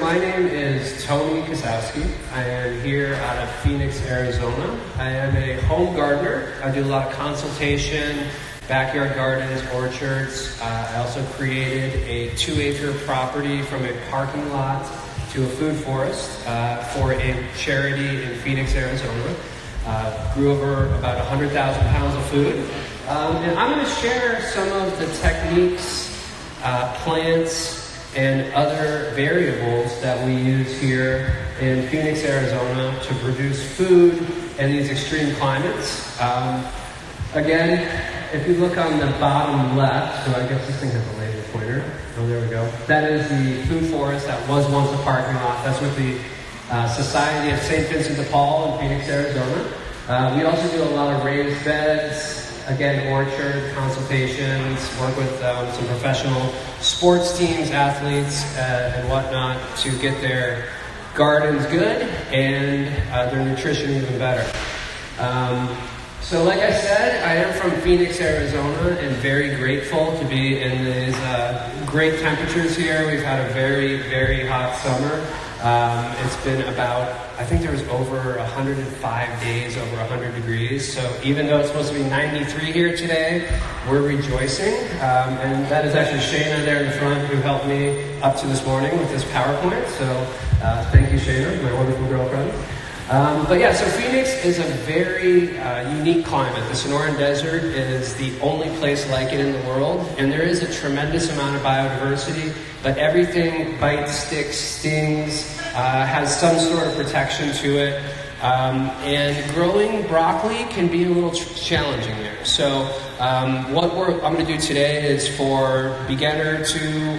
My name is Tony Kosowski. I am here out of Phoenix, Arizona. I am a home gardener. I do a lot of consultation, backyard gardens, orchards. I also created a 2-acre property from a parking lot to a food forest for a charity in Phoenix, Arizona. Grew over about 100,000 pounds of food. And I'm going to share some of the techniques, plants, and other variables that we use here in Phoenix, Arizona to produce food in these extreme climates. Again, if you look on the bottom left, so I guess this thing has a laser pointer. Oh, there we go. That is the food forest that was once a parking lot. That's with the Society of St. Vincent de Paul in Phoenix, Arizona. We also do a lot of raised beds, again, orchard consultations, work with some professional sports teams, athletes, and whatnot to get their gardens good and their nutrition even better. So like I said, I am from Phoenix, Arizona, and very grateful to be in these great temperatures here. We've had a very, very hot summer. It's been about, I think there was over 105 days, over 100 degrees. So even though it's supposed to be 93 here today, we're rejoicing. And that is actually Shayna there in the front who helped me up to this morning with this PowerPoint. So thank you, Shayna, my wonderful girlfriend. But yeah, so Phoenix is a very unique climate. The Sonoran Desert is the only place like it in the world, and there is a tremendous amount of biodiversity, but everything bites, sticks, stings, has some sort of protection to it, and growing broccoli can be a little challenging there. So what I'm going to do today is for beginner to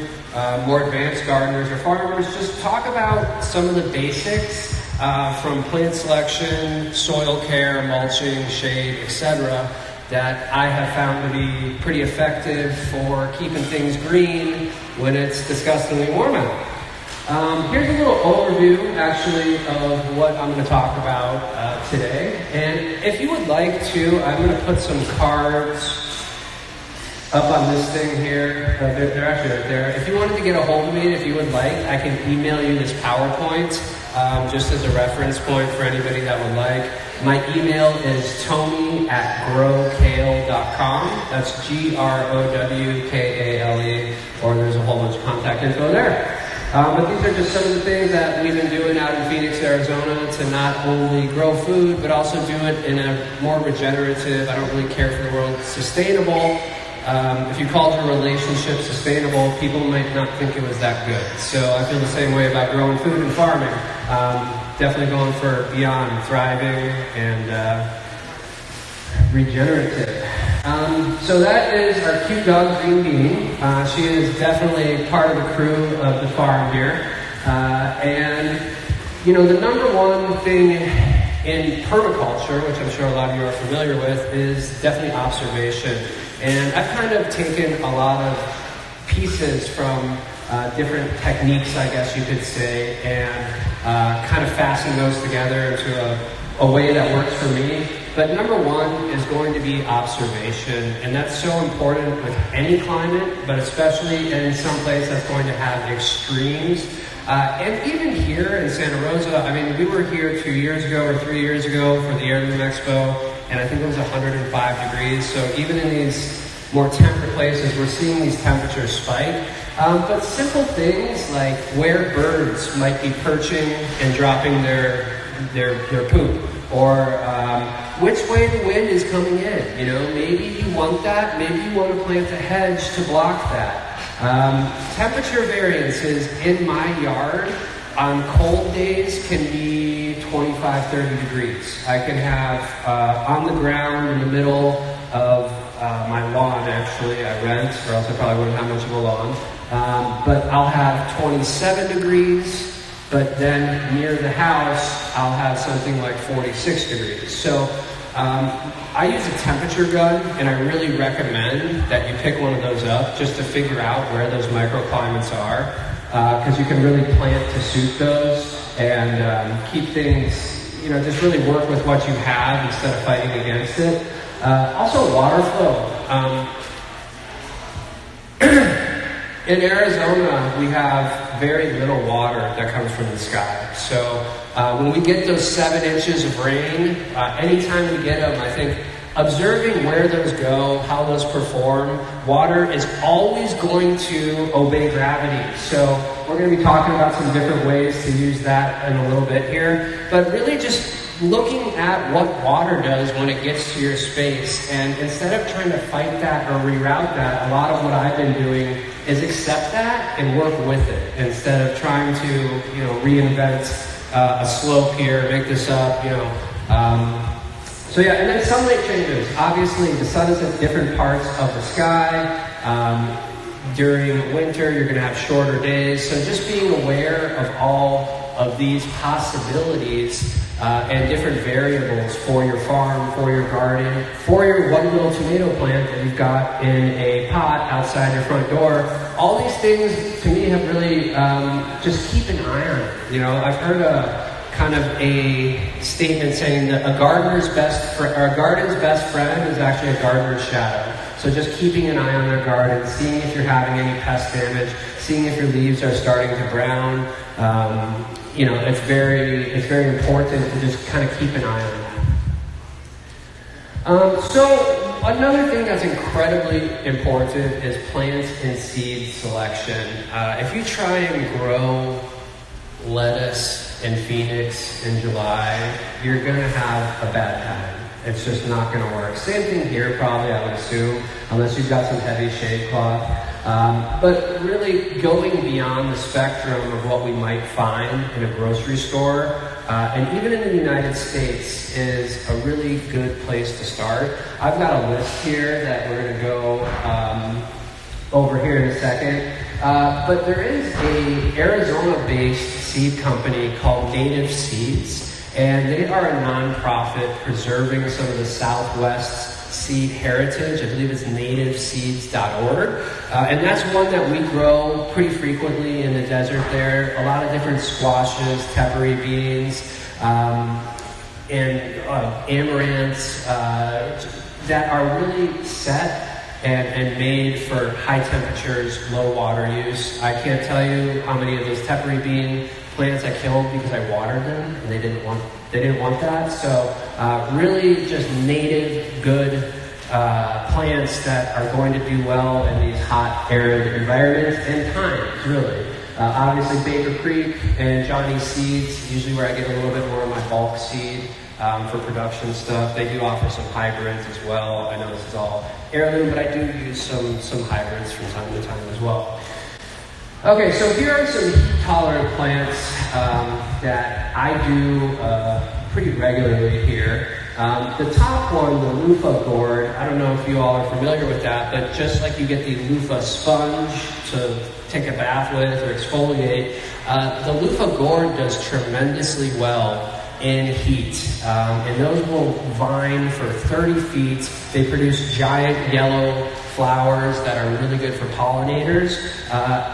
more advanced gardeners or farmers, just talk about some of the basics from plant selection, soil care, mulching, shade, etc., that I have found to be pretty effective for keeping things green when it's disgustingly warm out. Here's a little overview, actually, of what I'm going to talk about today. And if you would like to, I'm going to put some cards up on this thing here. They're actually right there. If you wanted to get a hold of me, if you would like, I can email you this PowerPoint just as a reference point for anybody that would like. My email is tony@growkale.com. That's GROWKALE, or there's a whole bunch of contact info there. But these are just some of the things that we've been doing out in Phoenix, Arizona to not only grow food, but also do it in a more regenerative, I don't really care for the word sustainable. If you called your relationship sustainable, people might not think it was that good. So I feel the same way about growing food and farming. Definitely going for beyond thriving and regenerative. So that is our cute dog, Green Bean. She is definitely part of the crew of the farm here. And, you know, the number one thing in permaculture, which I'm sure a lot of you are familiar with, is definitely observation. And I've kind of taken a lot of pieces from different techniques, I guess you could say, and kind of fastened those together into a way that works for me. But number one is going to be observation, and that's so important with any climate, but especially in some place that's going to have extremes. And even here in Santa Rosa, I mean, we were here 2 years ago or 3 years ago for the Heirloom Expo, and I think it was 105 degrees. So even in these more temperate places, we're seeing these temperatures spike. But simple things like where birds might be perching and dropping their poop, or which way the wind is coming in. You know, maybe you want that, maybe you want to plant a hedge to block that. Temperature variances in my yard on cold days can be 25, 30 degrees. I can have on the ground in the middle of my lawn, actually, I rent, or else I probably wouldn't have much of a lawn. But I'll have 27 degrees, but then near the house, I'll have something like 46 degrees. So I use a temperature gun, and I really recommend that you pick one of those up just to figure out where those microclimates are, because you can really plant to suit those and keep things, you know, just really work with what you have instead of fighting against it. Also water flow. In Arizona, we have very little water that comes from the sky. So when we get those 7 inches of rain, anytime we get them, I think observing where those go, how those perform, water is always going to obey gravity. So we're going to be talking about some different ways to use that in a little bit here. But really just looking at what water does when it gets to your space. And instead of trying to fight that or reroute that, a lot of what I've been doing is accept that and work with it instead of trying to, reinvent a slope here, make this up, So yeah, and then sunlight changes. Obviously, the sun is at different parts of the sky. During winter, you're going to have shorter days. So just being aware of all of these possibilities and different variables for your farm, for your garden, for your one little tomato plant that you've got in a pot outside your front door. All these things, to me, have really just keep an eye on it. I've heard a statement saying that a garden's best friend is actually a gardener's shadow. So just keeping an eye on their garden, seeing if you're having any pest damage, seeing if your leaves are starting to brown. It's very important to just kind of keep an eye on that. So another thing that's incredibly important is plant and seed selection. If you try and grow lettuce in Phoenix in July, you're going to have a bad time. It's just not going to work. Same thing here probably, I would assume, unless you've got some heavy shade cloth. But really going beyond the spectrum of what we might find in a grocery store, and even in the United States, is a really good place to start. I've got a list here that we're going to go over here in a second. But there is a Arizona-based seed company called Native Seeds, and they are a nonprofit preserving some of the Southwest's seed heritage. I believe it's nativeseeds.org. And that's one that we grow pretty frequently in the desert there. A lot of different squashes, tepary beans, and amaranths that are really set and made for high temperatures, low water use. I can't tell you how many of those tepary bean plants I killed because I watered them and they didn't want that. So really just native, good plants that are going to do well in these hot, arid environments and times, really. Obviously Baker Creek and Johnny's Seeds, usually where I get a little bit more of my bulk seed for production stuff. They do offer some hybrids as well. I know this is all heirloom, but I do use some hybrids from time to time as well. Okay, so here are some heat-tolerant plants that I do pretty regularly here. The top one, the loofah gourd, I don't know if you all are familiar with that, but just like you get the loofah sponge to take a bath with or exfoliate, the loofah gourd does tremendously well in heat. And those will vine for 30 feet. They produce giant yellow flowers that are really good for pollinators,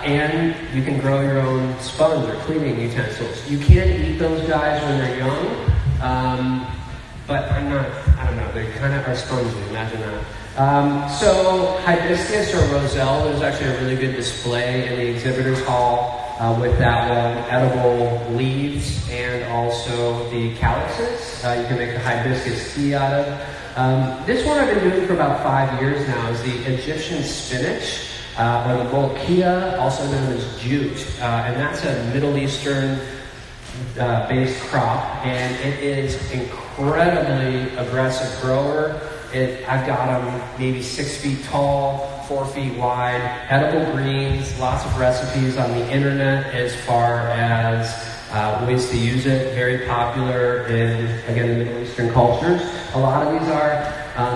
and you can grow your own sponge or cleaning utensils. You can't eat those guys when they're young, but I don't know, they kind of are spongy, imagine that. So hibiscus or roselle, there's actually a really good display in the exhibitors hall with that one. Edible leaves and also the calyxes. You can make the hibiscus tea out of. This one I've been doing for about 5 years now is the Egyptian spinach, or the molkia, also known as jute. And that's a Middle Eastern based crop, and it is incredibly aggressive grower. I've got them maybe 6 feet tall, 4 feet wide, edible greens, lots of recipes on the internet as far as ways to use it. Very popular in, again, the Middle Eastern cultures. A lot of these are.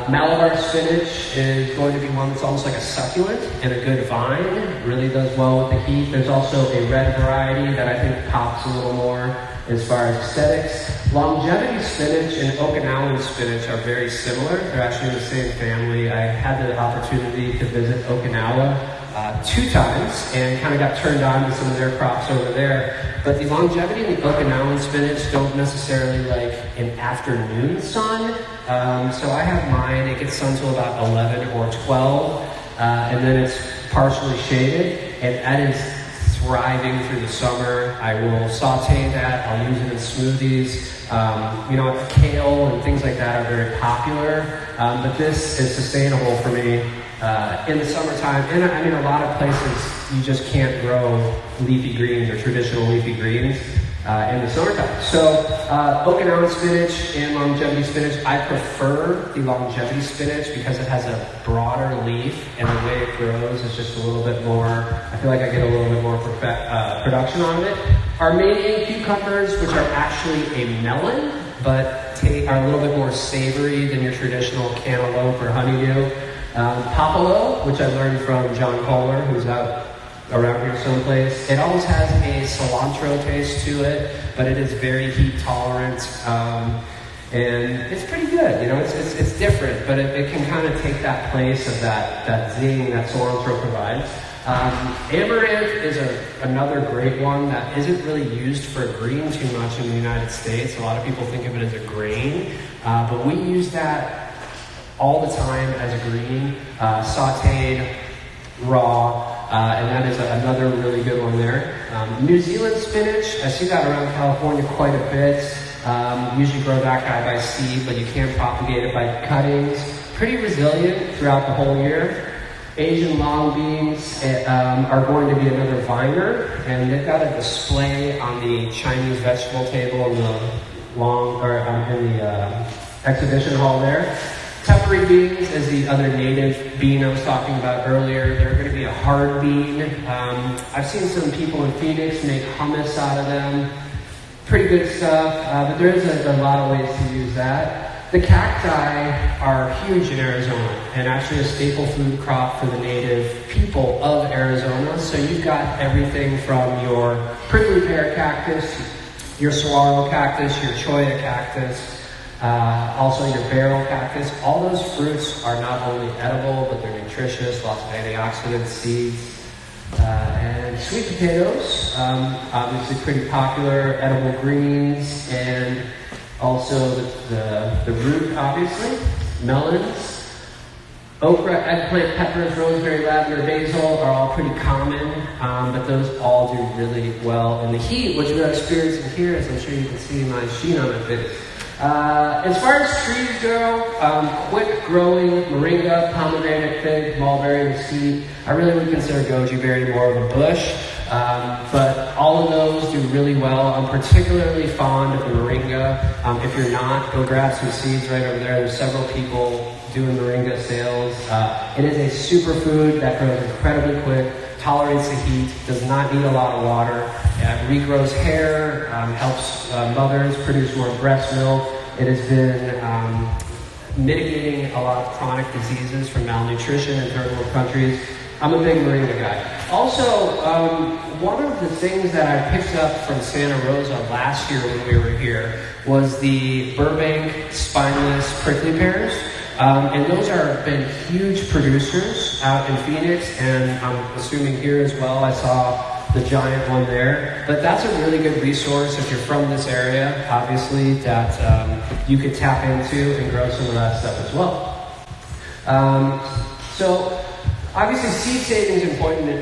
Malabar spinach is going to be one that's almost like a succulent and a good vine. It really does well with the heat. There's also a red variety that I think pops a little more as far as aesthetics. Longevity spinach and Okinawan spinach are very similar. They're actually in the same family. I had the opportunity to visit Okinawa 2 times and kind of got turned on to some of their crops over there. But the longevity and the Okinawan spinach don't necessarily like an afternoon sun. So I have mine, it gets sun till about 11 or 12, and then it's partially shaded. and that is thriving through the summer. I will saute that, I'll use it in smoothies. You know, kale and things like that are very popular, but this is sustainable for me in the summertime. And I mean, a lot of places you just can't grow leafy greens or traditional leafy greens in the summertime. So Okinawan spinach and longevity spinach, I prefer the longevity spinach because it has a broader leaf and the way it grows is just a little bit more, I feel like I get a little bit more production out of it. Armenian cucumbers, which are actually a melon, but are a little bit more savory than your traditional cantaloupe or honeydew. Popolo, which I learned from John Kohler, who's out around here someplace. It always has a cilantro taste to it, but it is very heat tolerant, and it's pretty good. You know, it's different, but it can kind of take that place of that zing that cilantro provides. Amaranth is another great one that isn't really used for green too much in the United States. A lot of people think of it as a grain, but we use that all the time as a green, sauteed, raw, and that is another really good one there. New Zealand spinach, I see that around California quite a bit. Usually grow that guy by seed, but you can propagate it by cuttings. Pretty resilient throughout the whole year. Asian long beans are going to be another viner, and they've got a display on the Chinese vegetable table in the exhibition hall there. Peppery beans is the other native bean I was talking about earlier. They're going to be a hard bean. I've seen some people in Phoenix make hummus out of them. Pretty good stuff, but there is a lot of ways to use that. The cacti are huge in Arizona and actually a staple food crop for the native people of Arizona. So you've got everything from your prickly pear cactus, your saguaro cactus, your cholla cactus, also your barrel cactus. All those fruits are not only edible, but they're nutritious, lots of antioxidants, seeds, and sweet potatoes, obviously pretty popular, edible greens, and also the root, obviously, melons, okra, eggplant, peppers, rosemary, lavender, basil are all pretty common, but those all do really well in the heat, which we're experiencing here, as I'm sure you can see my sheen on my face. As far as trees go, quick growing moringa, pomegranate, fig, mulberry, mesquite. I really would consider goji berry more of a bush, but all of those do really well. I'm particularly fond of the moringa. If you're not, go grab some seeds right over there. There's several people doing moringa sales. It is a superfood that grows incredibly quick, tolerates the heat, does not need a lot of water. Regrows hair, helps mothers produce more breast milk. It has been mitigating a lot of chronic diseases from malnutrition in third world countries. I'm a big moringa guy. Also, one of the things that I picked up from Santa Rosa last year when we were here was the Burbank spineless prickly pears. And those are been huge producers out in Phoenix, and I'm assuming here as well. I saw the giant one there. But that's a really good resource if you're from this area, obviously, that you could tap into and grow some of that stuff as well. So obviously seed saving is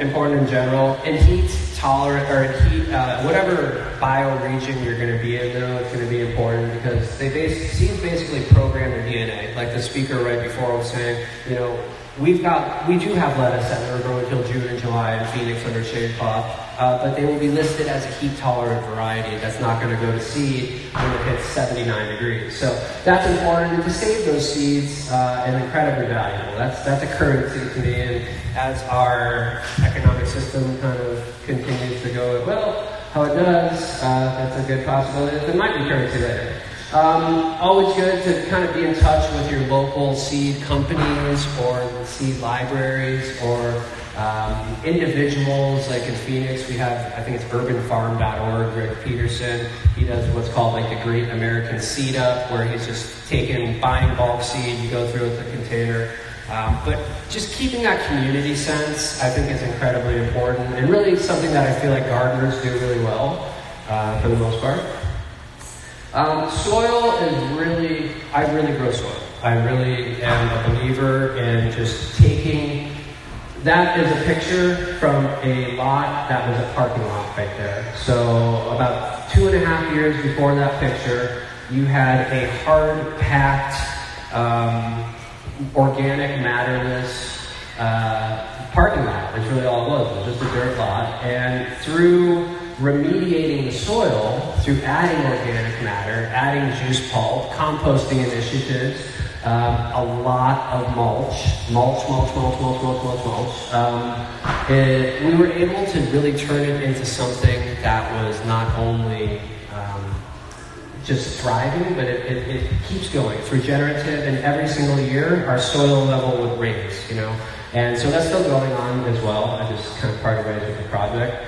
important in general, and heat tolerant, or heat, whatever bioregion you're going to be in though, it's going to be important because seeds basically program your DNA. Like the speaker right before was saying, you know, we do have lettuce that never grow until June and July in Phoenix under shade cloth, but they will be listed as a heat-tolerant variety that's not going to go to seed when it hits 79 degrees. So that's important, and to save those seeds is incredibly valuable. That's a currency to me, and as our economic system kind of continues to go well, how it does, that's a good possibility that there might be currency later. Always good to kind of be in touch with your local seed companies or seed libraries or individuals. Like in Phoenix, we have, I think it's urbanfarm.org, Greg Peterson. He does what's called like the Great American Seed Up, where he's just buying bulk seed, you go through with the container. But just keeping that community sense, I think, is incredibly important, and really something that I feel like gardeners do really well, for the most part. Soil is I really grow soil. I really am a believer in just taking that is a picture from a lot that was a parking lot right there. So about 2.5 years before that picture, you had a hard-packed, organic, matterless parking lot. That's really all it was. It was just a dirt lot. And through remediating the soil, through adding organic matter, adding juice pulp, composting initiatives, a lot of mulch, we were able to really turn it into something that was not only just thriving, but it keeps going. It's regenerative, and every single year our soil level would raise, you know. And so that's still going on as well. I just kind of parted ways with the project.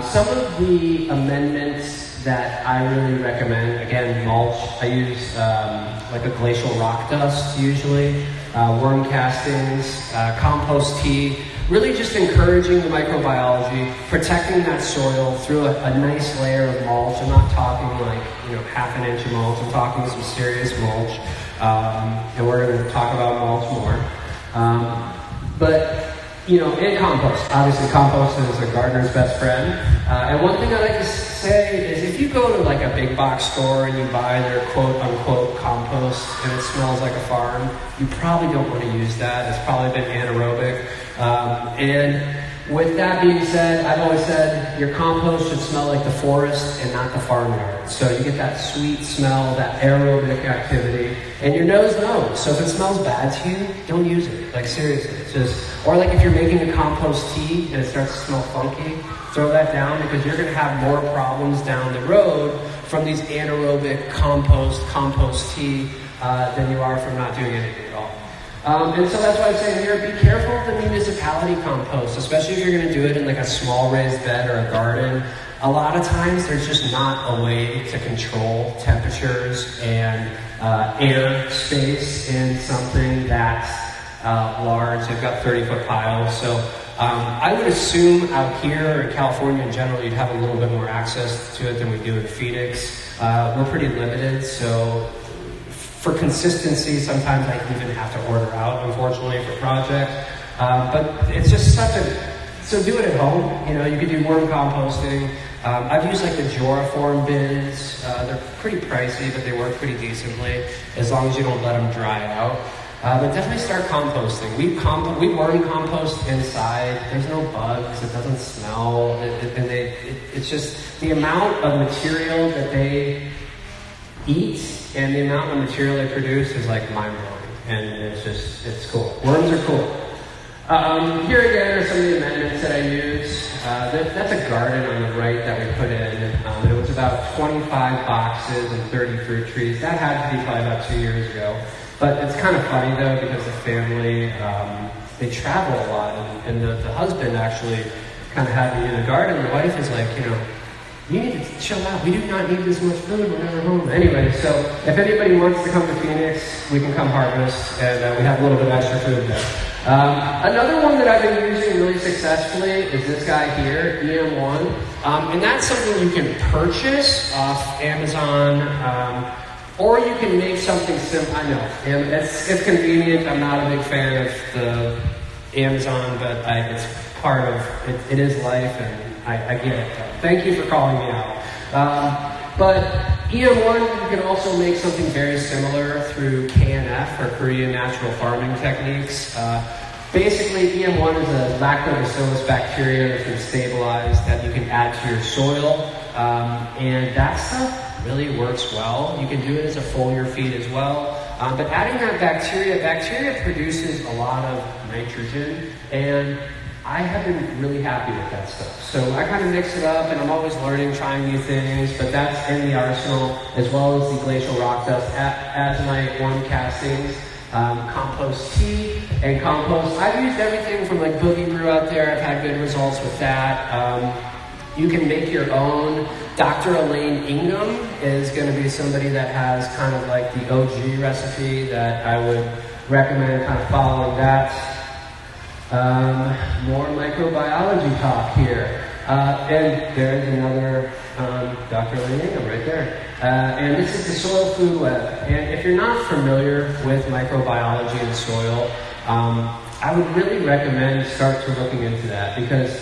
Some of the amendments that I really recommend, again, mulch. I use like a glacial rock dust usually, worm castings, compost tea, really just encouraging the microbiology, protecting that soil through a nice layer of mulch. I'm not talking like, you know, 1/2 inch of mulch. I'm talking some serious mulch, and we're going to talk about mulch more. But you know, and compost. Obviously, compost is a gardener's best friend. And one thing I like to say is if you go to like a big box store and you buy their quote-unquote compost and it smells like a farm, you probably don't want to use that. It's probably been anaerobic. And with that being said, I've always said your compost should smell like the forest and not the farmyard. So you get that sweet smell, that aerobic activity, and your nose knows. So if it smells bad to you, don't use it. Like seriously, it's just, or like if you're making a compost tea and it starts to smell funky, throw that down because you're going to have more problems down the road from these anaerobic compost tea than you are from not doing anything at all. And so that's why I'm saying here, be careful of the municipality compost, especially if you're going to do it in like a small raised bed or a garden. A lot of times there's just not a way to control temperatures and air space in something that's large. They've got 30-foot piles. So I would assume out here in California in general, you'd have a little bit more access to it than we do in Phoenix. We're pretty limited, so for consistency, sometimes I even have to order out, unfortunately, for projects. But it's just so do it at home. You know, you could do worm composting. I've used like the Joraform bins. They're pretty pricey, but they work pretty decently as long as you don't let them dry out. But definitely start composting. We worm compost inside. There's no bugs. It doesn't smell. It's just the amount of material that they eat and the amount of material they produce is like mind-blowing, and it's cool. Worms are cool. Here again are some of the amendments that I use. That's a garden on the right that we put in. It was about 25 boxes and 30 fruit trees. That had to be probably about 2 years ago. But it's kind of funny though, because the family, they travel a lot, and the husband actually kind of had me in the garden. The wife is like, you know, you need to chill out. We do not need this much food when we're home. Anyway, so if anybody wants to come to Phoenix, we can come harvest, and we have a little bit of extra food there. Another one that I've been using really successfully is this guy here, EM1. And that's something you can purchase off Amazon, or you can make something simple. I know, and it's convenient. I'm not a big fan of the Amazon, but it's part of it. It is life, and I get it. Thank you for calling me out. But EM1, you can also make something very similar through KNF, or Korean Natural Farming Techniques. Basically, EM1 is a lactobacillus bacteria that's been stabilized that you can add to your soil. And that stuff really works well. You can do it as a foliar feed as well. But adding that bacteria produces a lot of nitrogen, and I have been really happy with that stuff. So I kind of mix it up, and I'm always learning, trying new things, but that's in the arsenal, as well as the glacial rock dust as my worm castings, compost tea, and compost. I've used everything from like Boogie Brew out there. I've had good results with that. You can make your own. Dr. Elaine Ingham is going to be somebody that has kind of like the OG recipe that I would recommend kind of following that. More microbiology talk here. And there's another Dr. Elaine Ingham right there. And this is the soil food web. And if you're not familiar with microbiology in soil, I would really recommend start to looking into that, because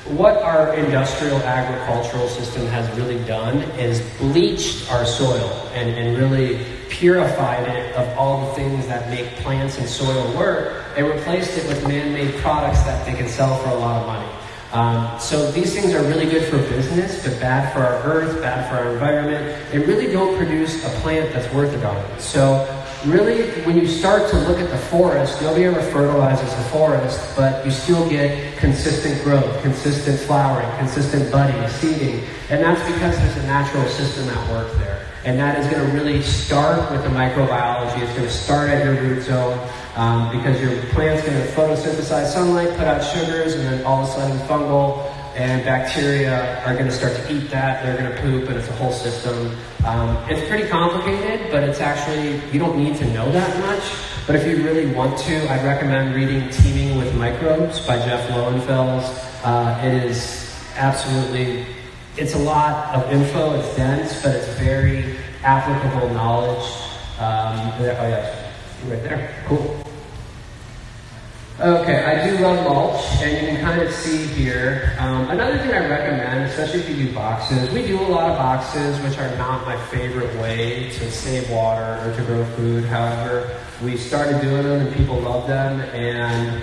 what our industrial agricultural system has really done is bleached our soil and really purified it of all the things that make plants and soil work, and replaced it with man-made products that they can sell for a lot of money. So these things are really good for business, but bad for our earth, bad for our environment, and really don't produce a plant that's worth a darn. So really, when you start to look at the forest, nobody ever fertilizes the forest, but you still get consistent growth, consistent flowering, consistent budding, seeding, and that's because there's a natural system at work there. And that is going to really start with the microbiology. It's going to start at your root zone, because your plant's going to photosynthesize sunlight, put out sugars, and then all of a sudden fungal and bacteria are going to start to eat that. They're going to poop, and it's a whole system. It's pretty complicated, but it's actually, you don't need to know that much. But if you really want to, I'd recommend reading Teeming with Microbes by Jeff Lowenfels. It is absolutely, it's a lot of info, it's dense, but it's very applicable knowledge. Oh yeah, right there, cool. Okay, I do love mulch, and you can kind of see here. Another thing I recommend, especially if you do boxes, we do a lot of boxes, which are not my favorite way to save water or to grow food. However, we started doing them and people love them, and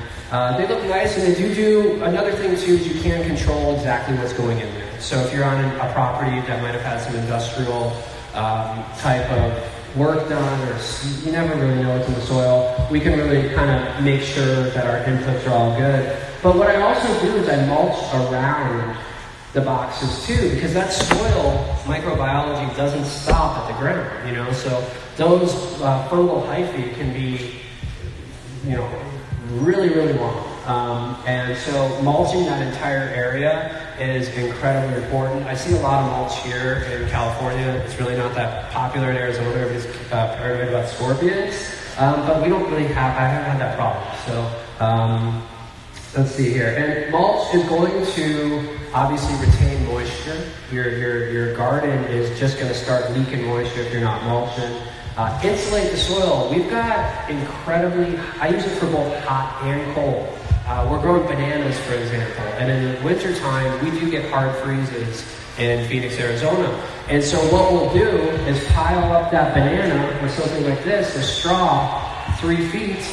they look nice, and they do another thing too is you can control exactly what's going in there. So if you're on a property that might have had some industrial type of work done, or you never really know what's in the soil, we can really kind of make sure that our inputs are all good. But what I also do is I mulch around the boxes too, because that soil microbiology doesn't stop at the ground, you know, so those fungal hyphae can be, you know, really, really long. And so mulching that entire area is incredibly important. I see a lot of mulch here in California. It's really not that popular in Arizona. Everybody's paranoid about scorpions. But we don't really have, I haven't had that problem. So let's see here. And mulch is going to obviously retain moisture. Your garden is just going to start leaking moisture if you're not mulching. Insulate the soil. We've got incredibly, I use it for both hot and cold. We're growing bananas, for example, and in the wintertime, we do get hard freezes in Phoenix, Arizona. And so what we'll do is pile up that banana with something like this, a straw, 3 feet,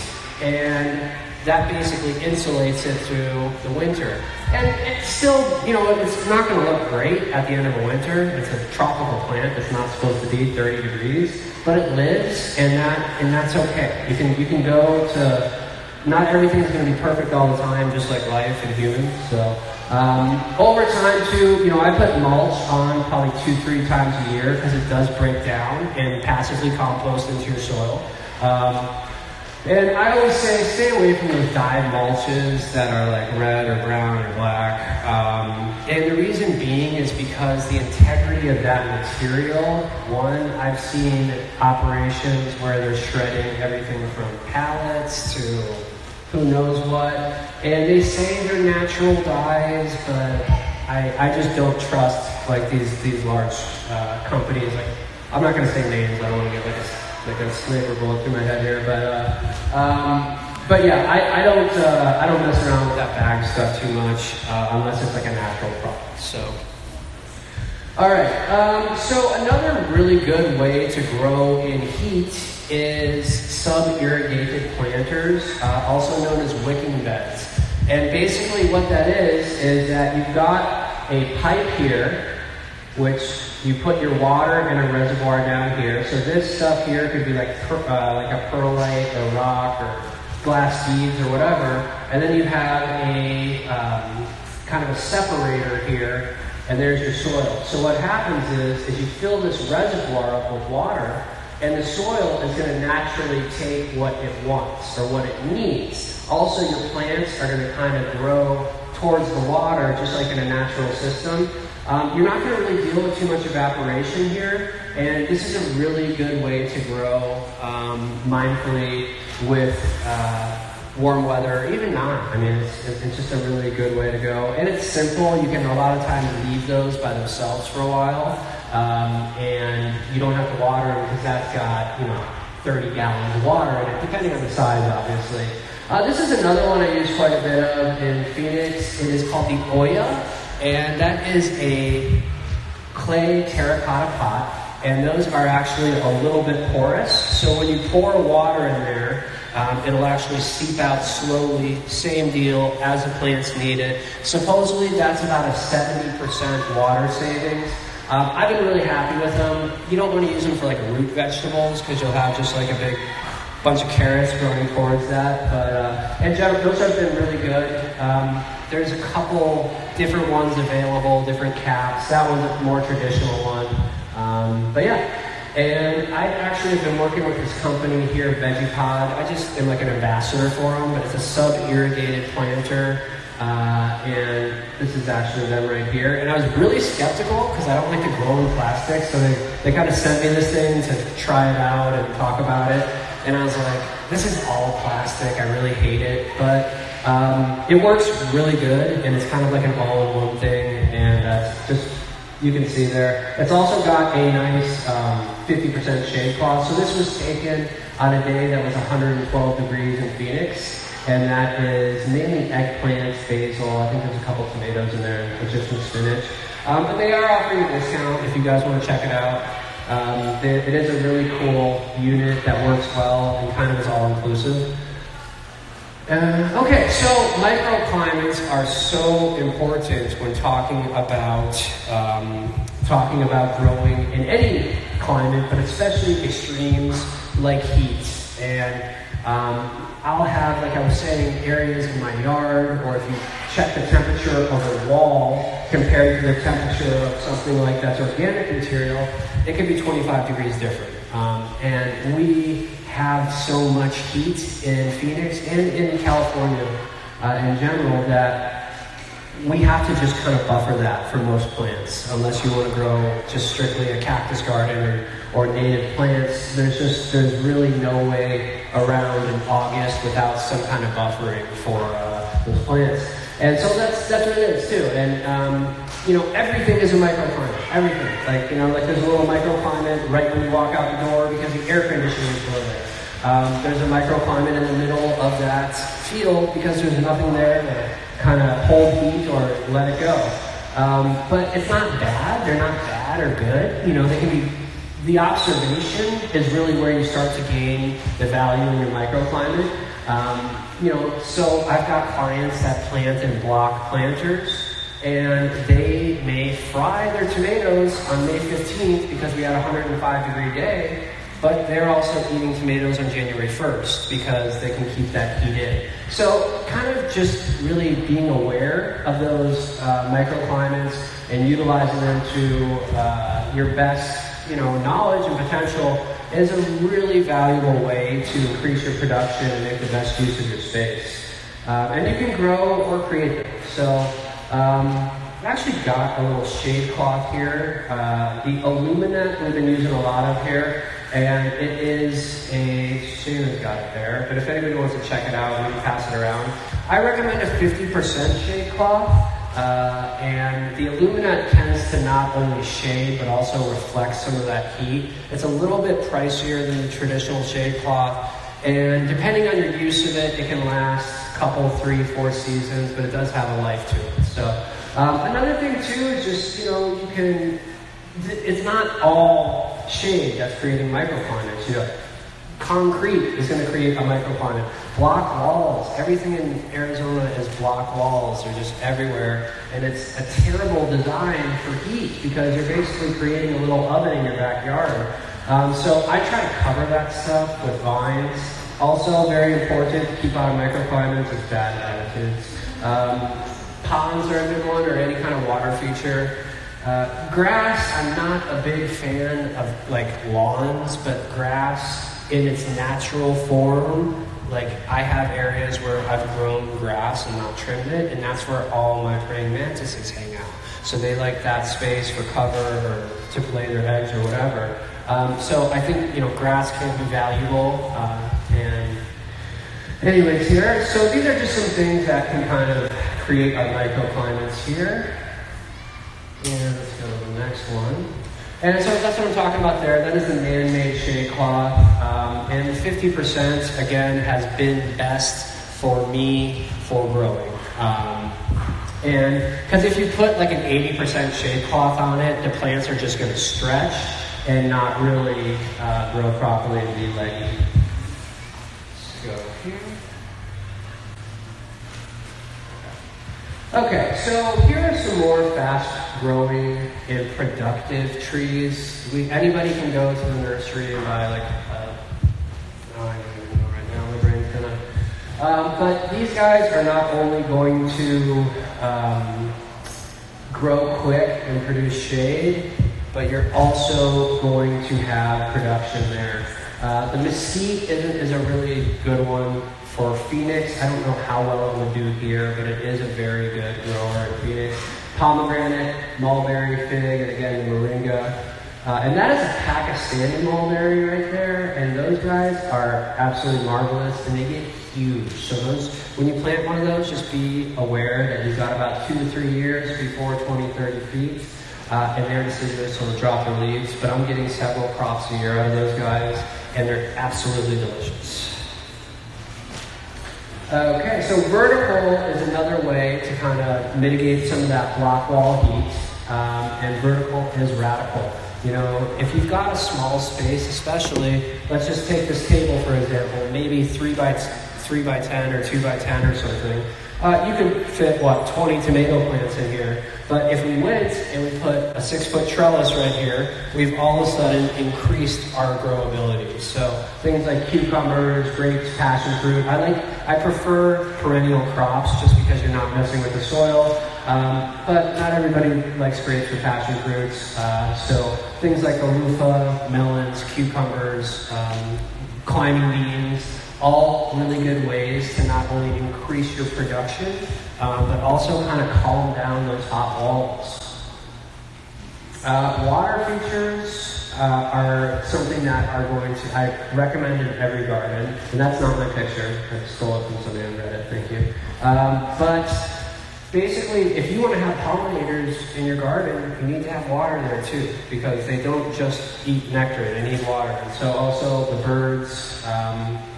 and that basically insulates it through the winter. And it's still, you know, it's not going to look great at the end of a winter. It's a tropical plant. It's not supposed to be 30 degrees, but it lives, and that's okay. You can go to, not everything's going to be perfect all the time, just like life and humans. So over time too, you know, I put mulch on probably 2-3 times a year because it does break down and passively compost into your soil. And I always say, stay away from those dyed mulches that are like red or brown or black. And the reason being is because the integrity of that material, one, I've seen operations where they're shredding everything from pallets to who knows what. And they say they're natural dyes, but I just don't trust like these large companies. Like, I'm not going to say names, I don't want to get like a sniper bullet through my head here, but yeah, I don't mess around with that bag stuff too much unless it's like a natural product. So, all right. So another really good way to grow in heat is sub-irrigated planters, also known as wicking beds. And basically, what that is that you've got a pipe here, which you put your water in a reservoir down here. So this stuff here could be like a perlite or rock or glass beads or whatever. And then you have a kind of a separator here, and there's your soil. So what happens is you fill this reservoir up with water, and the soil is going to naturally take what it wants or what it needs. Also, your plants are going to kind of grow towards the water, just like in a natural system. You're not going to really deal with too much evaporation here, and this is a really good way to grow mindfully with warm weather, or even not. I mean, it's just a really good way to go. And it's simple. You can a lot of times leave those by themselves for a while, and you don't have to water them because that's got, 30 gallons of water in it, depending on the size, obviously. This is another one I use quite a bit of in Phoenix. It is called the Oya, and that is a clay terracotta pot, and those are actually a little bit porous. So when you pour water in there, it'll actually seep out slowly, same deal as the plants need it. Supposedly that's about a 70% water savings. I've been really happy with them. You don't want to use them for like root vegetables because you'll have just like a big bunch of carrots growing towards that. But in general, those have been really good. There's a couple different ones available, different caps. That one's a more traditional one. But yeah. And I actually have been working with this company here, VEGEPOD. I just am like an ambassador for them, but it's a sub-irrigated planter. And this is actually them right here. And I was really skeptical because I don't like to grow in plastic, so they kind of sent me this thing to try it out and talk about it. And I was like, this is all plastic, I really hate it. But it works really good, and it's kind of like an all-in-one thing. And just, you can see there. It's also got a nice 50% shade cloth. So this was taken on a day that was 112 degrees in Phoenix. And that is mainly eggplants, basil, I think there's a couple tomatoes in there, and just some spinach. But they are offering a discount if you guys want to check it out. It is a really cool unit that works well and kind of is all-inclusive. Okay, so microclimates are so important when talking about growing in any climate, but especially extremes like heat. And I'll have, like I was saying, areas in my yard, or if you check the temperature of a wall compared to the temperature of something like that's organic material, it can be 25 degrees different. And we have so much heat in Phoenix and in California in general that we have to just kind of buffer that for most plants. Unless you want to grow just strictly a cactus garden or native plants, there's really no way around in August without some kind of buffering for those plants. And so that's what it is too. And everything is a microclimate. Everything. Like there's a little microclimate right when you walk out the door because the air conditioning is still there. There's a microclimate in the middle of that field because there's nothing there to kind of hold heat or let it go. But it's not bad. They're not bad or good. They can be. The observation is really where you start to gain the value in your microclimate. So I've got clients that plant in block planters, and they may fry their tomatoes on May 15th because we had a 105-degree day, but they're also eating tomatoes on January 1st because they can keep that heat in. So kind of just really being aware of those microclimates and utilizing them to your best knowledge and potential is a really valuable way to increase your production and make the best use of your space. And you can grow or create them. So I've actually got a little shade cloth here. The Illuminate we've been using a lot of here. And it is Shannon's got it there, but if anybody wants to check it out, we can pass it around. I recommend a 50% shade cloth. And the Illuminate tends to not only shade, but also reflect some of that heat. It's a little bit pricier than the traditional shade cloth. And depending on your use of it, it can last a couple, 3, 4 seasons, but it does have a life to it. So another thing too is just, it's not all shade that's creating microclimates. Concrete is going to create a microclimate. Block walls. Everything in Arizona is block walls. They're just everywhere. And it's a terrible design for heat because you're basically creating a little oven in your backyard. So I try to cover that stuff with vines. Also very important to keep out of microclimates is bad attitudes. Ponds are a good one, or any kind of water feature. Grass, I'm not a big fan of like lawns, but grass in its natural form, like I have areas where I've grown grass and not trimmed it, and that's where all my praying mantises hang out. So they like that space for cover or to lay their eggs or whatever. So I think, grass can be valuable. And anyways here, so these are just some things that can kind of create our microclimates here. And let's go to the next one. And so that's what I'm talking about there. That is the man-made shade cloth. And 50%, again, has been best for me for growing. And because if you put like an 80% shade cloth on it, the plants are just going to stretch and not really grow properly and be leggy. Let's go here. Okay, so here are some more fast-growing and productive trees. Anybody can go to the nursery and buy like, I don't even know right now, my brain's gonna. But these guys are not only going to grow quick and produce shade, but you're also going to have production there. The mesquite is a really good one for Phoenix. I don't know how well it would do here, but it is a very good grower in Phoenix. Pomegranate, mulberry fig, and again the moringa. And that is a Pakistani mulberry right there, and those guys are absolutely marvelous, and they get huge. So those, when you plant one of those, just be aware that you've got about 2 to 3 years before 20, 30 feet. And they're deciduous, so they'll drop their leaves. But I'm getting several crops a year out of those guys, and they're absolutely delicious. Okay, so vertical is another way to kind of mitigate some of that block wall heat, and vertical is radical. You know, if you've got a small space, especially, let's just take this table for example, maybe 3 by 10 or 2 by 10 or something. You can fit, 20 tomato plants in here. But if we went and we put a 6-foot trellis right here, we've all of a sudden increased our growability. So things like cucumbers, grapes, passion fruit. I prefer perennial crops just because you're not messing with the soil. But not everybody likes grapes or passion fruits. So things like alfalfa, melons, cucumbers, climbing beans, all really good ways to not only increase your production, but also kind of calm down those hot walls. Water features are something that are going to, I recommend in every garden, and that's not my picture, I stole it from somebody on Reddit, thank you. But basically, if you want to have pollinators in your garden, you need to have water there too, because they don't just eat nectar, they need water. And so also the birds,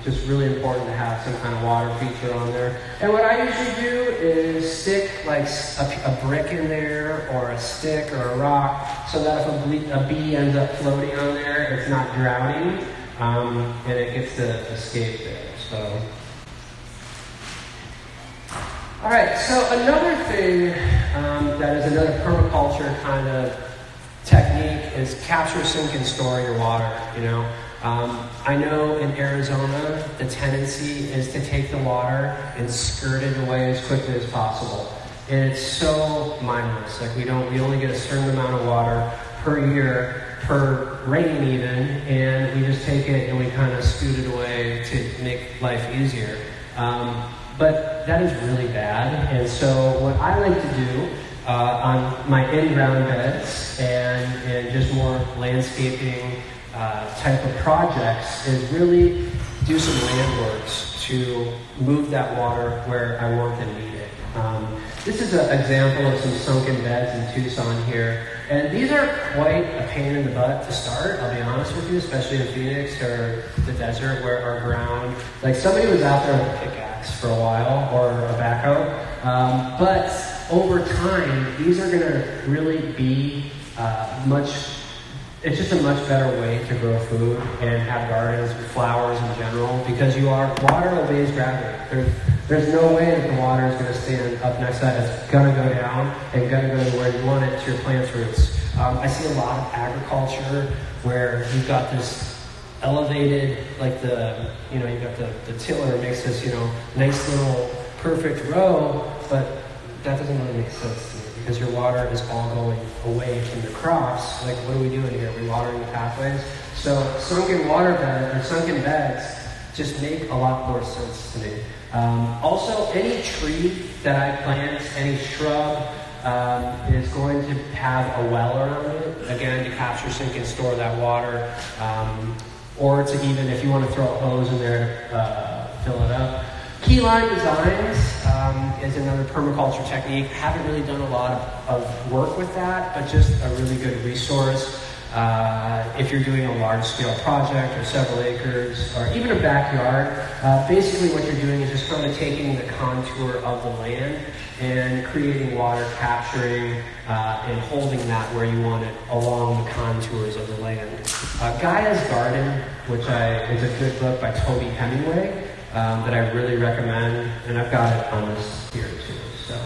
just really important to have some kind of water feature on there. And what I usually do is stick like a brick in there, or a stick or a rock, so that if a bee ends up floating on there, it's not drowning, and it gets to escape there. So. All right, so another thing that is another permaculture kind of technique is capture, sink, and store your water, you know. I know in Arizona, the tendency is to take the water and skirt it away as quickly as possible. And it's so mindless. Like we only get a certain amount of water per year, per rain even, and we just take it and we kind of scoot it away to make life easier. But that is really bad, and so what I like to do on my in-ground beds and just more landscaping type of projects is really do some land works to move that water where I want and need it. This is an example of some sunken beds in Tucson here, and these are quite a pain in the butt to start, I'll be honest with you, especially in Phoenix or the desert where our ground, like somebody was out there with a pickaxe for a while, or a backhoe, but over time, these are going to really be it's just a much better way to grow food and have gardens with flowers in general, because water obeys gravity. There's no way that the water is going to stand up next to that. It's going to go down and going to go to where you want it, to your plant's roots. I see a lot of agriculture where you've got this elevated, like you've got the tiller makes this, nice little perfect row, but that doesn't really make sense to me, because your water is all going away from the crops. Like, what are we doing here? Are we watering the pathways? So sunken beds just make a lot more sense to me. Also, any tree that I plant, any shrub, is going to have a well around it, again, to capture, sink, and store that water, or to even, if you want to throw a hose in there to fill it up. Key line designs is another permaculture technique. Haven't really done a lot of work with that, but just a really good resource. If you're doing a large-scale project or several acres or even a backyard, basically what you're doing is just kind of taking the contour of the land and creating water, capturing and holding that where you want it along the contours of the land. Gaia's Garden, which is a good book by Toby Hemingway that I really recommend, and I've got it on this here too. So,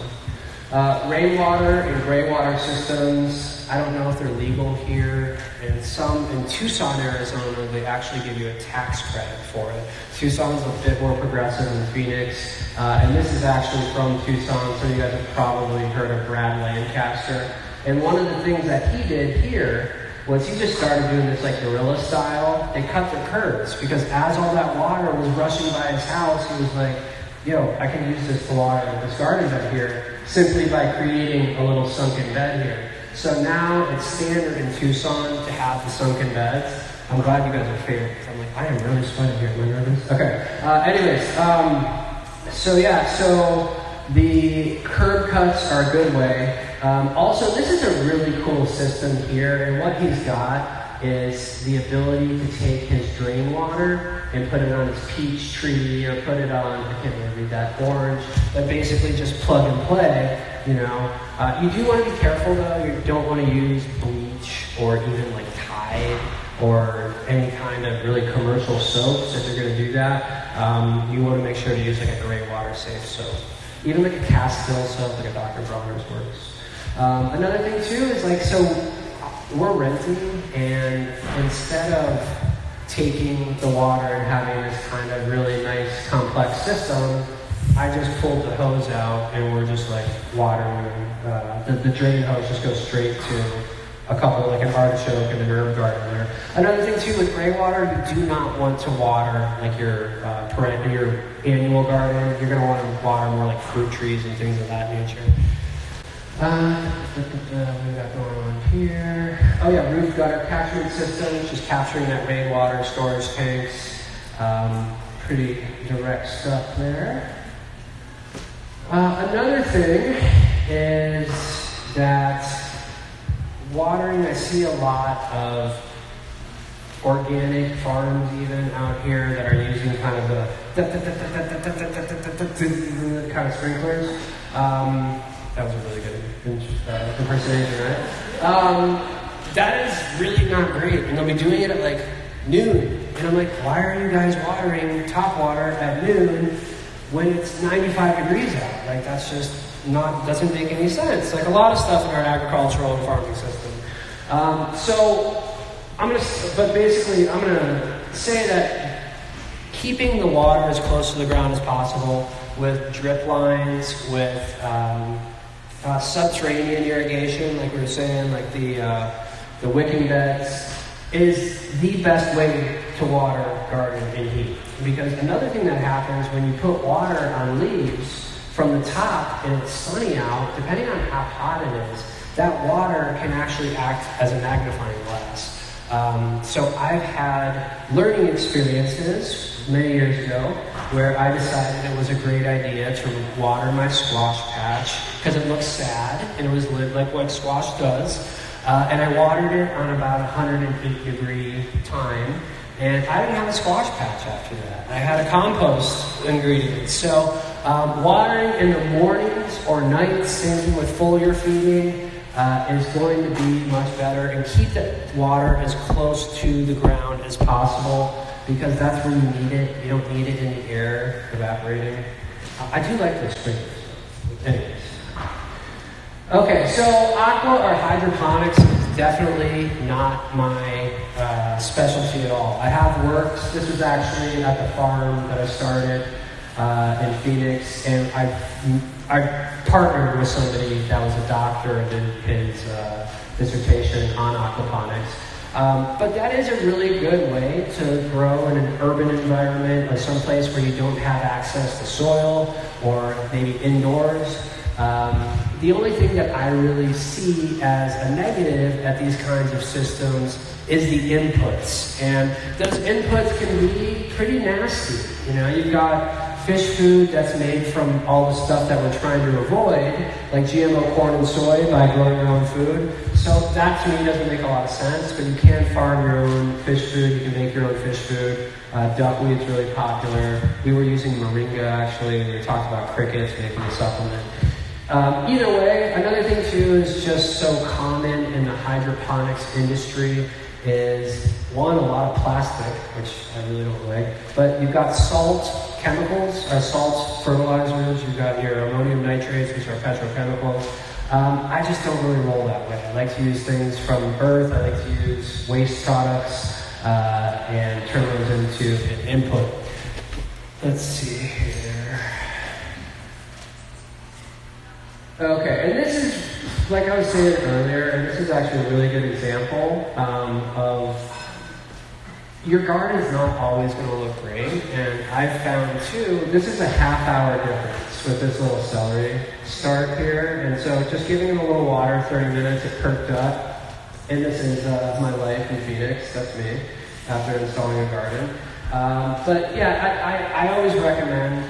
rainwater and gray water systems, I don't know if they're legal here. And some in Tucson, Arizona, they actually give you a tax credit for it. Tucson's a bit more progressive than Phoenix. And this is actually from Tucson, so you guys have probably heard of Brad Lancaster. And one of the things that he did here was he just started doing this like guerrilla style. They cut the curbs because as all that water was rushing by his house, he was like, yo, I can use this to water this garden right here simply by creating a little sunken bed here. So now it's standard in Tucson to have the sunken beds. I'm glad you guys are fair. I'm like, I am really sweating here. Am I nervous? Okay. So the curb cuts are a good way. Also, this is a really cool system here, and what he's got is the ability to take his drain water and put it on his peach tree or put it on, I can't really read that, orange, but basically just plug and play, you know. You do want to be careful though, you don't want to use bleach or even like Tide or any kind of really commercial soaps if you're going to do that. You want to make sure to use like a gray water safe soap. Even like a Castile soap, like a Dr. Bronner's works. Another thing too is like, so we're renting, and instead of taking the water and having this kind of really nice complex system, I just pulled the hose out and we're just like watering. The drain hose just goes straight to a couple, like an artichoke and an herb garden there. Another thing too with gray water, you do not want to water like your annual garden. You're going to want to water more like fruit trees and things of that nature. What we got going on here? Oh yeah, roof gutter catchment systems, just capturing that rainwater, storage tanks. Pretty direct stuff there. Another thing is that watering, I see a lot of organic farms even out here that are using kind of the kind of sprinklers. That was a really good impersonation, right? That is really not great. And they'll be doing it at like noon. And I'm like, why are you guys watering top water at noon when it's 95 degrees out? Like that's just doesn't make any sense. Like a lot of stuff in our agricultural and farming system. But basically I'm gonna say that keeping the water as close to the ground as possible with drip lines, with subterranean irrigation, like we were saying, like the wicking beds, is the best way to water garden in heat. Because another thing that happens when you put water on leaves from the top and it's sunny out, depending on how hot it is, that water can actually act as a magnifying glass. So I've had learning experiences many years ago where I decided it was a great idea to water my squash patch because it looked sad and it was lit like what squash does. And I watered it on about 108-degree time, and I didn't have a squash patch after that. I had a compost ingredient. So watering in the mornings or nights, same with foliar feeding, is going to be much better, and keep that water as close to the ground as possible because that's where you need it. You don't need it in the air evaporating. I do like those sprinklers. Anyways. Okay, so aqua or hydroponics is definitely not my specialty at all. I have worked, this was actually at the farm that I started in Phoenix, and I partnered with somebody that was a doctor and did his dissertation on aquaponics. But that is a really good way to grow in an urban environment or someplace where you don't have access to soil or maybe indoors. The only thing that I really see as a negative at these kinds of systems is the inputs. And those inputs can be pretty nasty. You know, you've got fish food that's made from all the stuff that we're trying to avoid, like GMO corn and soy by growing your own food. So that to me doesn't make a lot of sense, but you can farm your own fish food, you can make your own fish food. Duckweed's really popular. We were using moringa actually, we talked about crickets, making a supplement. Either way, another thing too is just so common in the hydroponics industry is one, a lot of plastic, which I really don't like, but you've got salt chemicals, or salt fertilizers, you've got your ammonium nitrates, which are petrochemicals. I just don't really roll that way. I like to use things from earth, I like to use waste products, and turn those into an input. Let's see here. Okay, and this is, like I was saying earlier, and this is actually a really good example of your garden is not always going to look great, and I've found too, this is a half-hour difference with this little celery start here, and so just giving it a little water, 30 minutes, it perked up, and this is my life in Phoenix, that's me, after installing a garden. But yeah, I always recommend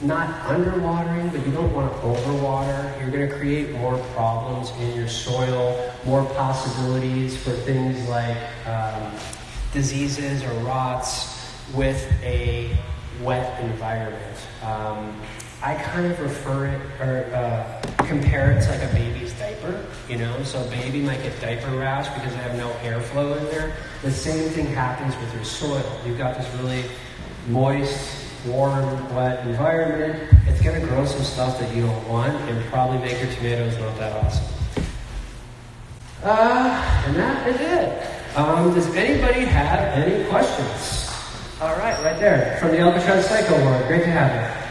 not underwatering, but you don't want to overwater. You're going to create more problems in your soil, more possibilities for things like diseases or rots with a wet environment. I kind of refer it or compare it to like a baby's diaper, you know? So a baby might get diaper rash because they have no airflow in there. The same thing happens with your soil. You've got this really moist, warm, wet environment. It's going to grow some stuff that you don't want and probably make your tomatoes not that awesome. And that is it. Does anybody have any questions? All right, right there. From the Alcatraz Psycho Ward. Great to have you.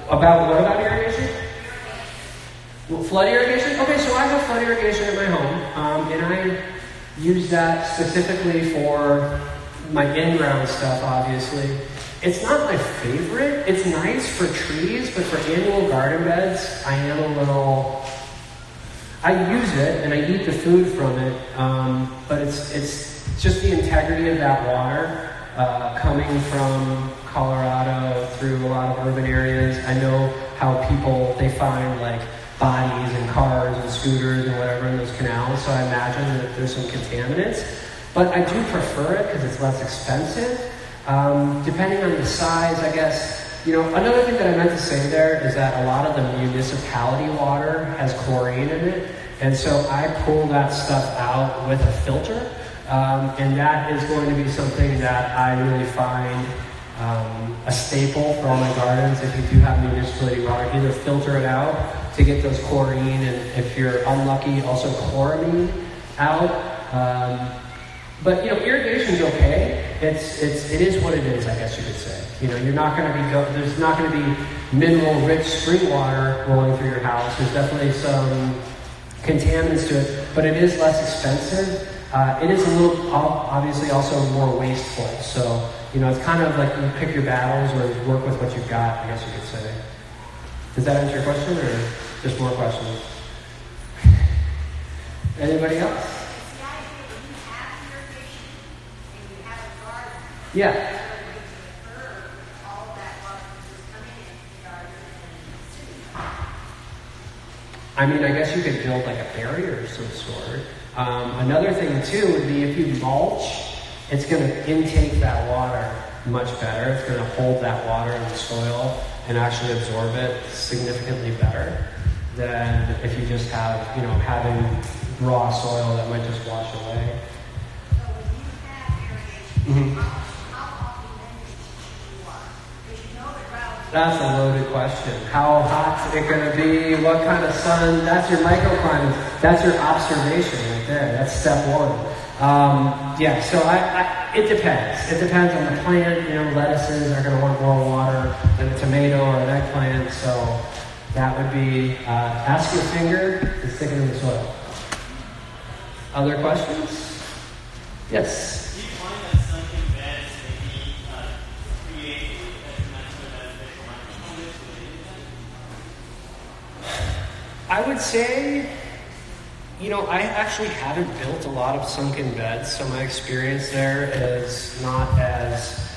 What about irrigation? Well, flood irrigation? Okay, so I have flood irrigation at my home, and I use that specifically for my in-ground stuff, obviously. It's not my favorite. It's nice for trees, but for annual garden beds, I use it, and I eat the food from it, but it's just the integrity of that water coming from Colorado through a lot of urban areas. I know how people, they find like bodies and cars and scooters and whatever in those canals, so I imagine that there's some contaminants. But I do prefer it because it's less expensive. Depending on the size, I guess, you know, another thing that I meant to say there is that a lot of the municipality water has chlorine in it, and so I pull that stuff out with a filter, and that is going to be something that I really find a staple for all my gardens. If you do have municipality water, either filter it out to get those chlorine, and if you're unlucky, also chloramine out. But you know, irrigation's okay. It is what it is, I guess you could say. You know, you're not going to be there's not going to be mineral-rich spring water rolling through your house. There's definitely some contaminants to it, but it is less expensive. It is a little, obviously, also more wasteful. So you know, it's kind of like you pick your battles or work with what you've got, I guess you could say. Does that answer your question, or just more questions? Anybody else? Yeah. I mean, I guess you could build like a barrier of some sort. Another thing too would be if you mulch, it's going to intake that water much better. It's going to hold that water in the soil and actually absorb it significantly better than if you just have, you know, having raw soil that might just wash away. So when you have irrigation, how often do you water? Because you know the drought. That's a loaded question. How hot is it going to be? What kind of sun? That's your microclimate. That's your observation right there. That's step one. Yeah, so it depends. It depends on the plant. You know, lettuces are going to want more water than a tomato or an eggplant. So that would be ask your finger to stick it in the soil. Other questions? Yes. Do you find that sunken beds may be created as much of microclimates? I would say, you know, I actually haven't built a lot of sunken beds, so my experience there is not as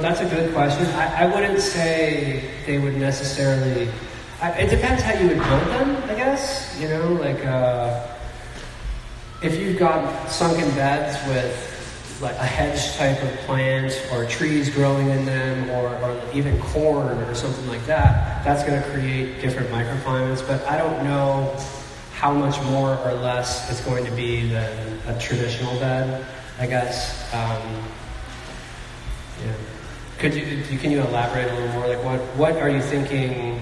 That's a good question. I wouldn't say they would necessarily. It depends how you would build them, I guess. If you've got sunken beds with like a hedge type of plant or trees growing in them or even corn or something like that, that's going to create different microclimates. But I don't know how much more or less it's going to be than a traditional bed, I guess. Can you elaborate a little more? Like what are you thinking?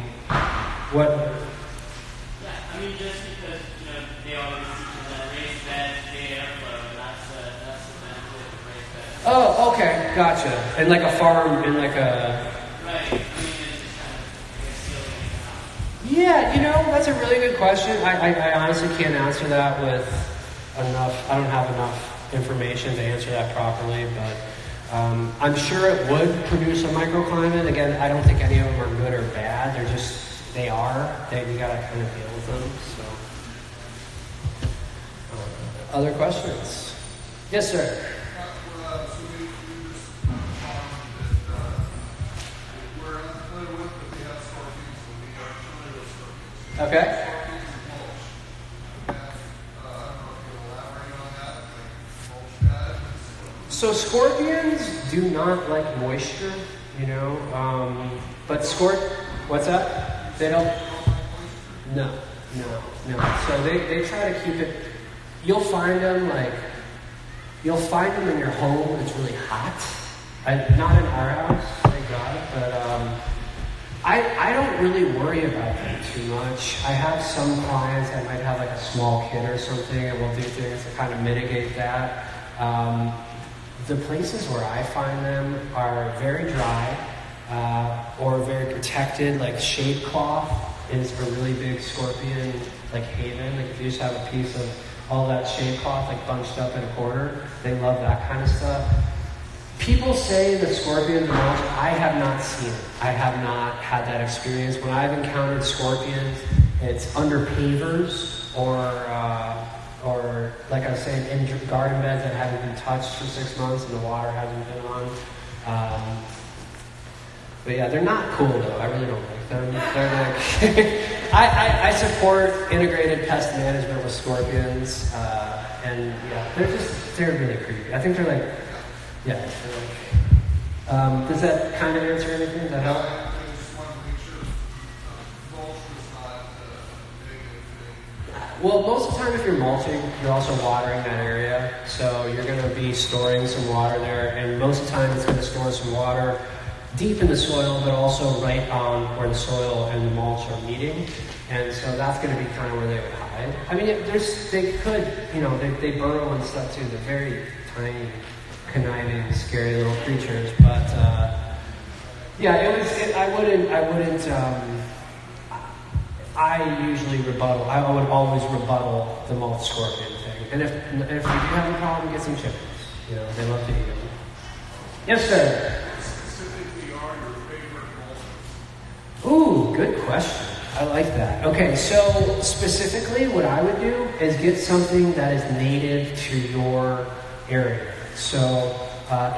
What? Yeah, I mean, just because they always teach that raised beds, they airflow, and that's the benefit of raised beds. Oh, okay, gotcha. And like a farm, in like a. Right. I mean, it's just kind of sealing it out. Yeah, that's a really good question. I honestly can't answer that with enough. I don't have enough information to answer that properly, but. I'm sure it would produce a microclimate. Again, I don't think any of them are good or bad. They are. You gotta kind of deal with them. So, other questions? Yes, sir. Okay. So scorpions do not like moisture, but what's that? They don't? No. So they try to keep it, you'll find them in your home when it's really hot. Not in our house, thank God, but I don't really worry about them too much. I have some clients that might have like a small kid or something, and we'll do things to kind of mitigate that. The places where I find them are very dry or very protected, like shade cloth is a really big scorpion like haven. Like if you just have a piece of all that shade cloth like bunched up in a corner, they love that kind of stuff. People say that scorpions are mulch. I have not seen it. I have not had that experience. When I've encountered scorpions, it's under pavers or like I was saying, in garden beds that haven't been touched for 6 months and the water hasn't been on. But yeah, they're not cool though. I really don't like them. They're like, I support integrated pest management with scorpions, and yeah, they're really creepy. I think they're like, yeah. They're like, does that kind of answer anything? Does that help? Well, most of the time if you're mulching, you're also watering that area. So you're going to be storing some water there. And most of the time it's going to store some water deep in the soil, but also right on where the soil and the mulch are meeting. And so that's going to be kind of where they would hide. I mean, they could, they burrow and stuff too. They're very tiny, conniving, scary little creatures. But I usually rebuttal. I would always rebuttal the mulch scorpion thing. And if you have a problem, get some chickens. They love to eat them. Yes, sir. What specifically are your favorite mulches? Ooh, good question. I like that. Okay, so specifically what I would do is get something that is native to your area. So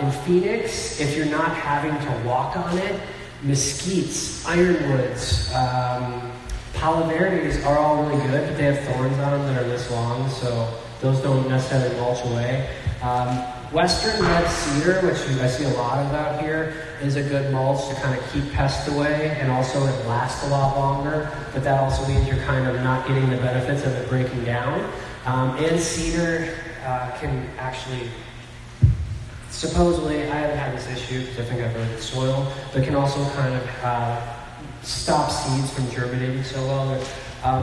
in Phoenix, if you're not having to walk on it, mesquites, ironwoods, Palo Verdes are all really good, but they have thorns on them that are this long, so those don't necessarily mulch away. Western red cedar, which I see a lot of out here, is a good mulch to kind of keep pests away, and also it lasts a lot longer, but that also means you're kind of not getting the benefits of it breaking down. And cedar can actually, supposedly, I haven't had this issue because I think I've heard the soil, but can also kind of stop seeds from germinating so well.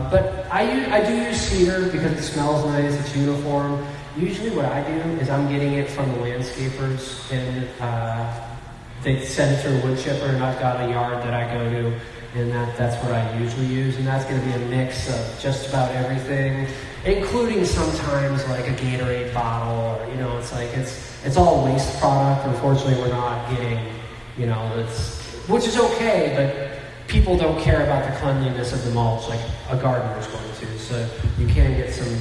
But I do use cedar because it smells nice, it's uniform. Usually what I do is I'm getting it from the landscapers, and they send it through a wood chipper, and I've got a yard that I go to, and that's what I usually use, and that's going to be a mix of just about everything, including sometimes like a Gatorade bottle, or it's all waste product. Unfortunately, we're not getting, which is okay, but people don't care about the cleanliness of the mulch like a gardener is going to. So you can get some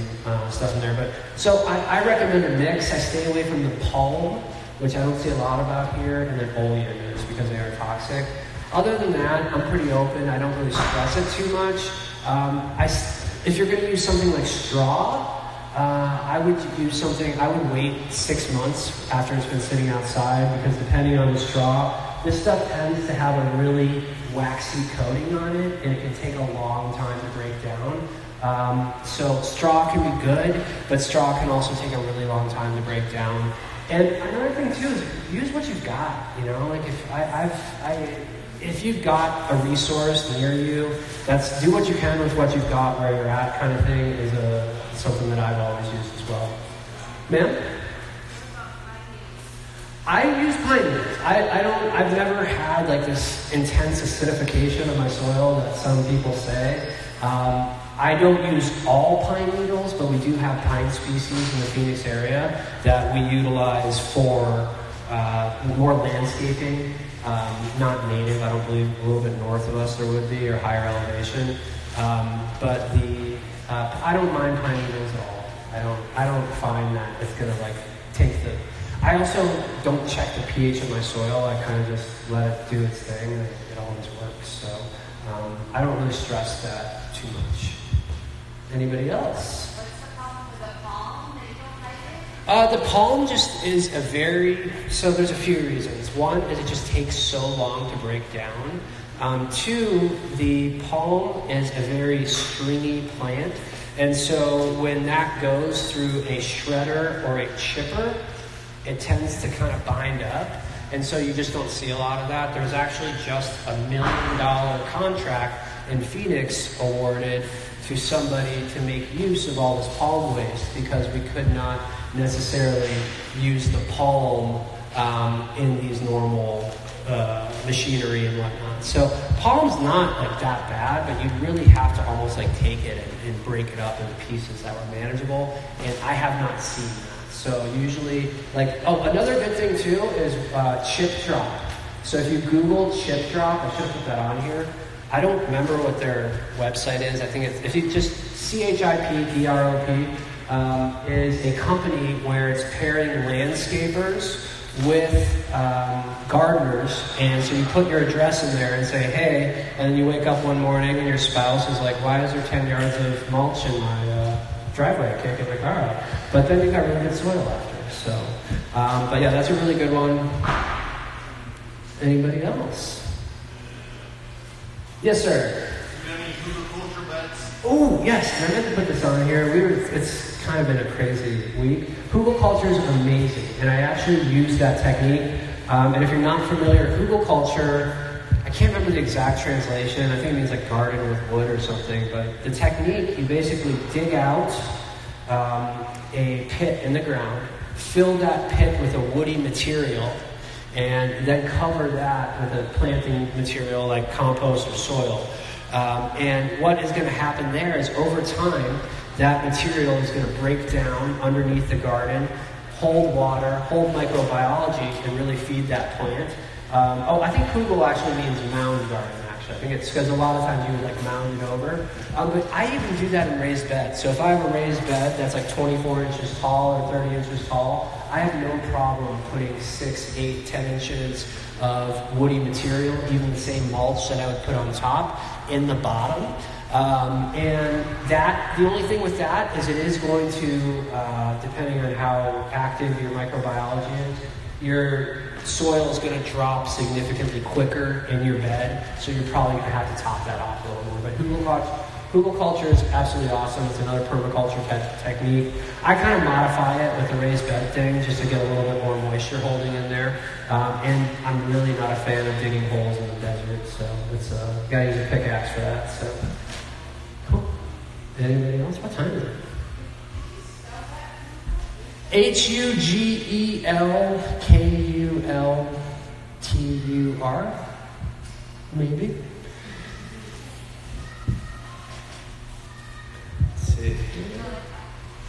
stuff in there. But so I recommend a mix. I stay away from the palm, which I don't see a lot about here, and then oleanders because they are toxic. Other than that, I'm pretty open. I don't really stress it too much. If you're going to use something like straw, I would wait 6 months after it's been sitting outside, because depending on the straw, this stuff tends to have a really waxy coating on it, and it can take a long time to break down. So straw can be good, but straw can also take a really long time to break down. And another thing too is use what you've got. You know, like if you've got a resource near you, do what you can with what you've got where you're at, kind of thing, is something that I've always used as well. Ma'am? I use pine needles. I've never had like this intense acidification of my soil that some people say. I don't use all pine needles, but we do have pine species in the Phoenix area that we utilize for more landscaping. Not native, I don't believe. A little bit north of us there would be, or higher elevation. But I don't mind pine needles at all. I don't find that it's gonna like take the. I also don't check the pH of my soil. I kind of just let it do its thing, and it always works. So I don't really stress that too much. Anybody else? What's the problem with the palm that you don't like it? The palm just is so there's a few reasons. One is it just takes so long to break down. Two, the palm is a very stringy plant, and so when that goes through a shredder or a chipper, it tends to kind of bind up, and so you just don't see a lot of that. There's actually just $1 million contract in Phoenix awarded to somebody to make use of all this palm waste, because we could not necessarily use the palm in these normal machinery and whatnot. So palm's not like that bad, but you really have to almost like take it and break it up into pieces that were manageable, and I have not seen that. So usually, another good thing too is chip drop. So if you Google chip drop, I should have put that on here. I don't remember what their website is. I think if you just CHYDROP is a company where it's pairing landscapers with gardeners, and so you put your address in there and say, hey, and then you wake up one morning and your spouse is like, why is there 10 yards of mulch in my driveway? I can't get my car out. But then you got really good soil after. So, but yeah, that's a really good one. Anybody else? Yes, sir. Do you have any hugelkultur beds? Oh, yes. I meant to put this on here. It's kind of been a crazy week. Hugelkultur is amazing, and I actually use that technique. And if you're not familiar, hugelkultur, I can't remember the exact translation. I think it means like garden with wood or something. But the technique, you basically dig out a pit in the ground, fill that pit with a woody material, and then cover that with a planting material like compost or soil. And what is going to happen there is over time, that material is going to break down underneath the garden, hold water, hold microbiology, and really feed that plant. I think hugel actually means mound garden, actually. I think it's because a lot of times you would like mound it over. But I even do that in raised beds. So if I have a raised bed that's like 24 inches tall or 30 inches tall, I have no problem putting 6, 8, 10 inches of woody material, even the same mulch that I would put on top, in the bottom. And the only thing with that is it is going to, depending on how active your microbiology is, your soil is going to drop significantly quicker in your bed, so you're probably going to have to top that off a little more. But hugelkultur is absolutely awesome. It's another permaculture technique. I kind of modify it with the raised bed thing just to get a little bit more moisture holding in there. And I'm really not a fan of digging holes in the desert, so it's gotta use a pickaxe for that. So, cool. Anybody else? What time is it? HUGELKULTUR, maybe. Let's see.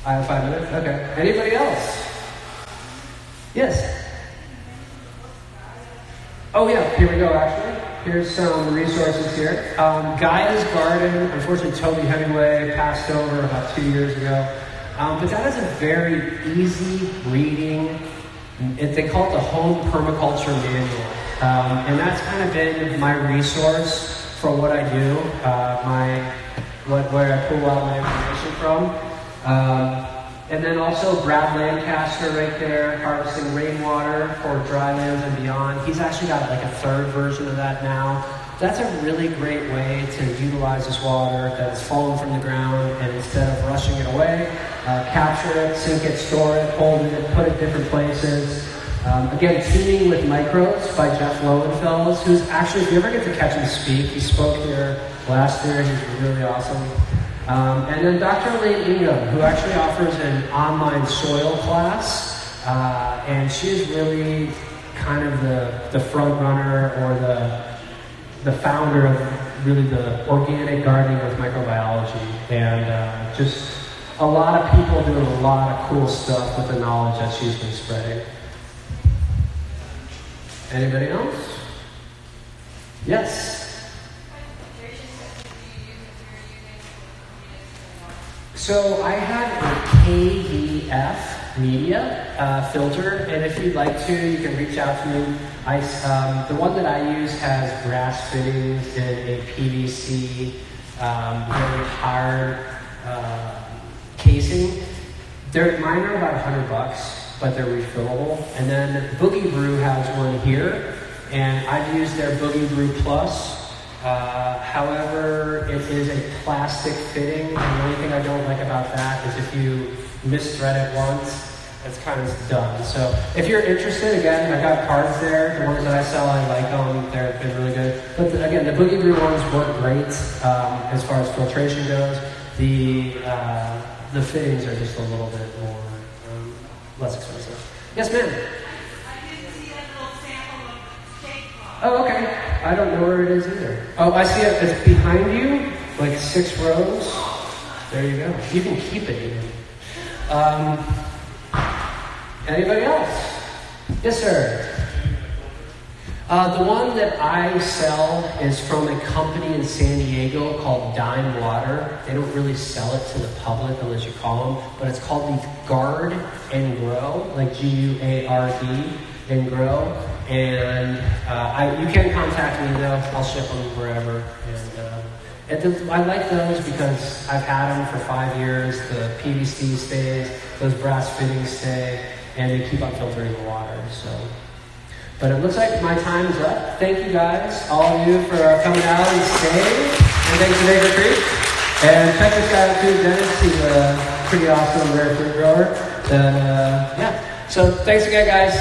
I have 5 minutes. Okay. Anybody else? Yes. Oh yeah. Here we go. Actually, here's some resources here. Gaia's Garden, unfortunately Toby Hemingway passed over about 2 years ago. But that is a very easy reading, they call it the Home Permaculture Manual. And that's kind of been my resource for what I do, where I pull out my information from. And then also Brad Lancaster right there, Harvesting Rainwater for Dry Lands and Beyond. He's actually got like a third version of that now. That's a really great way to utilize this water that has fallen from the ground, and instead of rushing it away, capture it, sink it, store it, hold it, put it different places. Again, Teaming with Microbes by Jeff Lowenfels, who's actually, if you ever get to catch him speak, he spoke here last year, he's really awesome. And then Dr. Elaine Ingham, who actually offers an online soil class, and she is really kind of the front runner or the founder of really the organic gardening with microbiology, and just a lot of people doing a lot of cool stuff with the knowledge that she's been spreading. Anybody else? Yes. So I have a KVF media filter, and if you'd like to, you can reach out to me. The one that I use has grass fittings and a PVC, very hard casing. Mine are about $100, but they're refillable. And then Boogie Brew has one here, and I've used their Boogie Brew Plus. However, it is a plastic fitting, and the only thing I don't like about that is if you misthread it once, it's kind of done. So if you're interested, again, I got cards there. The ones that I sell, I like them. They've been really good. But again, the Boogie Brew ones work great as far as filtration goes. The fittings are just a little bit more less expensive. Yes, ma'am. I didn't see that little sample of cake pop. Oh, okay. I don't know where it is either. Oh, I see it. It's behind you, like 6 rows. There you go. You can keep it even. Anybody else? Yes, sir. The one that I sell is from a company in San Diego called Dime Water. They don't really sell it to the public unless you call them, but it's called the Guard and Grow, like G-U-A-R-D and Grow. And you can contact me though. I'll ship them wherever. And I like those because I've had them for 5 years. The PVC stays, those brass fittings stay, and they keep on filtering the water. So. But it looks like my time is up. Thank you guys, all of you, for coming out and staying. And thanks to Neighbor Creek. And check this guy out too, Dennis. He's a pretty awesome rare fruit grower. And yeah. So thanks again, guys.